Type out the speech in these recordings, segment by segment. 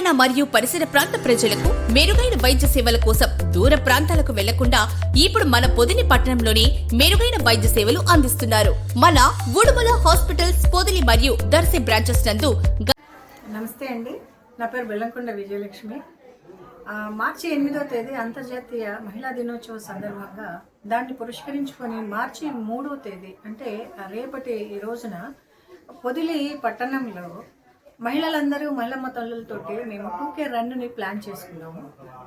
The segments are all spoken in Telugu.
పట్టణ మరియు పరిసర ప్రాంత ప్రజలకు మెరుగైన వైద్య సేవల కోసం దూర ప్రాంతాలకు వెళ్లకుండా ఇప్పుడు మన పొదిలి పట్టణంలోనే మెరుగైన వైద్య సేవలు అందిస్తున్నారు. మన ఉడుమల హాస్పిటల్స్ పొదిలి మరియు దర్శి బ్రాంచెస్ నందు. నమస్తే అండి, నా పేరు బెల్లంకొండ విజయలక్ష్మి. మార్చి 8వ తేదీ అంతర్జాతీయ మహిళా దినోత్సవ సందర్భంగా దాన్ని పురస్కరించుకొని మార్చి 3వ తేదీ అంటే రేపటి ఈ రోజున పొదిలి పట్టణంలో మహిళలందరూ మహిళమ్మ తల్లులతోటి మేము 2K రన్నుని ప్లాన్ చేసుకున్నాము.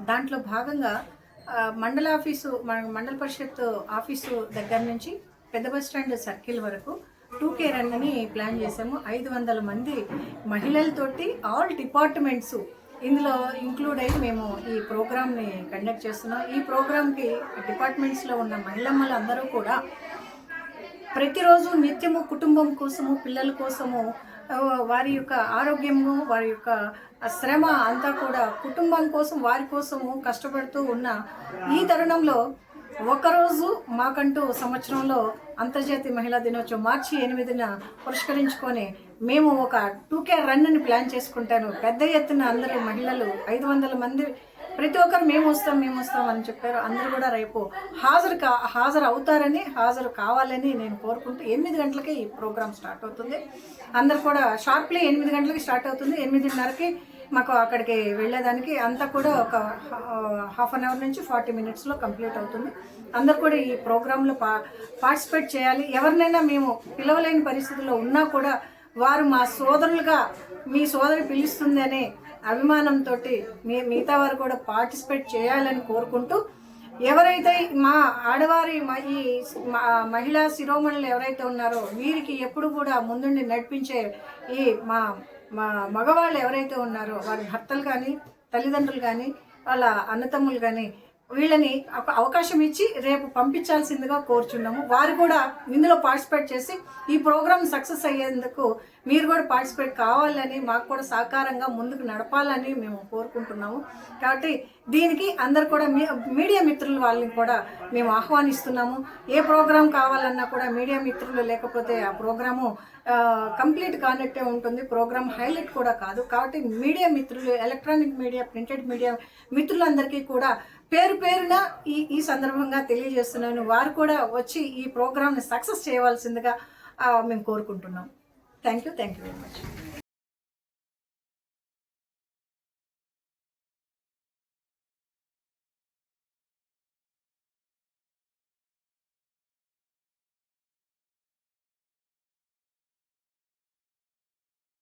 దాంట్లో భాగంగా మండల పరిషత్ ఆఫీసు దగ్గర నుంచి పెద్ద బస్ స్టాండ్ సర్కిల్ వరకు 2K రన్ని ప్లాన్ చేసాము. 500 మంది మహిళలతోటి ఆల్ డిపార్ట్మెంట్స్ ఇందులో ఇంక్లూడ్ అయ్యి మేము ఈ ప్రోగ్రామ్ని కండక్ట్ చేస్తున్నాం. ఈ ప్రోగ్రామ్కి డిపార్ట్మెంట్స్లో ఉన్న మహిళమ్మలు అందరూ కూడా ప్రతిరోజు నిత్యము కుటుంబం కోసము, పిల్లల కోసము, వారి యొక్క ఆరోగ్యము, వారి యొక్క శ్రమ అంతా కూడా కుటుంబం కోసం, వారి కోసము కష్టపడుతూ ఉన్న ఈ తరుణంలో ఒకరోజు మాకంటూ సంవత్సరంలో అంతర్జాతీయ మహిళా దినోత్సవం మార్చి 8న పురస్కరించుకొని మేము ఒక 2K రన్ని ప్లాన్ చేసుకుంటాను. పెద్ద ఎత్తున అందరూ మహిళలు 500 మంది ప్రతి ఒక్కరు మేము వస్తాం అని చెప్పారు. అందరూ కూడా రేపు హాజరు కావాలని నేను కోరుకుంటూ 8 గంటలకి ఈ ప్రోగ్రామ్ స్టార్ట్ అవుతుంది. అందరు కూడా షార్ప్లీ 8 గంటలకి స్టార్ట్ అవుతుంది. 8:30కి మాకు అక్కడికి వెళ్ళేదానికి అంతా కూడా ఒక హాఫ్ అన్ అవర్ నుంచి 40 మినిట్స్లో కంప్లీట్ అవుతుంది. అందరు కూడా ఈ ప్రోగ్రాంలో పార్టిసిపేట్ చేయాలి. ఎవరినైనా మేము పిలవలేని పరిస్థితుల్లో ఉన్నా కూడా వారు మా సోదరులుగా, మీ సోదరి పిలుస్తుంది అనే అభిమానంతో మిగతా వారు కూడా పార్టిసిపేట్ చేయాలని కోరుకుంటూ, ఎవరైతే మా ఆడవారి ఈ మహిళా శిరోమణులు ఎవరైతే ఉన్నారో వీరికి ఎప్పుడు కూడా ముందుండి నడిపించే ఈ మా మగవాళ్ళు ఎవరైతే ఉన్నారో వారి భర్తలు కానీ, తల్లిదండ్రులు కానీ, వాళ్ళ అన్నతమ్ములు కానీ వీళ్ళని ఒక అవకాశం ఇచ్చి రేపు పంపించాల్సిందిగా కోరుచున్నాము. వారు కూడా ఇందులో పార్టిసిపేట్ చేసి ఈ ప్రోగ్రామ్ సక్సెస్ అయ్యేందుకు మీరు కూడా పార్టిసిపేట్ కావాలని, మాకు కూడా సహకారంగా ముందుకు నడపాలని మేము కోరుకుంటున్నాము. కాబట్టి దీనికి అందరు కూడా మీడియా మిత్రులు వాళ్ళని కూడా మేము ఆహ్వానిస్తున్నాము. ఏ ప్రోగ్రాం కావాలన్నా కూడా మీడియా మిత్రులు లేకపోతే ఆ ప్రోగ్రాము కంప్లీట్ కానట్టే ఉంటుంది. ప్రోగ్రామ్ హైలైట్ కూడా కాదు. కాబట్టి మీడియా మిత్రులు, ఎలక్ట్రానిక్ మీడియా, ప్రింటెడ్ మీడియా మిత్రులందరికీ కూడా పేరున ఈ సందర్భంగా తెలియజేస్తున్నాను. వారు కూడా వచ్చి ఈ ప్రోగ్రామ్ని సక్సెస్ చేయవలసిందిగా మేము కోరుకుంటున్నాం. Thank you very much.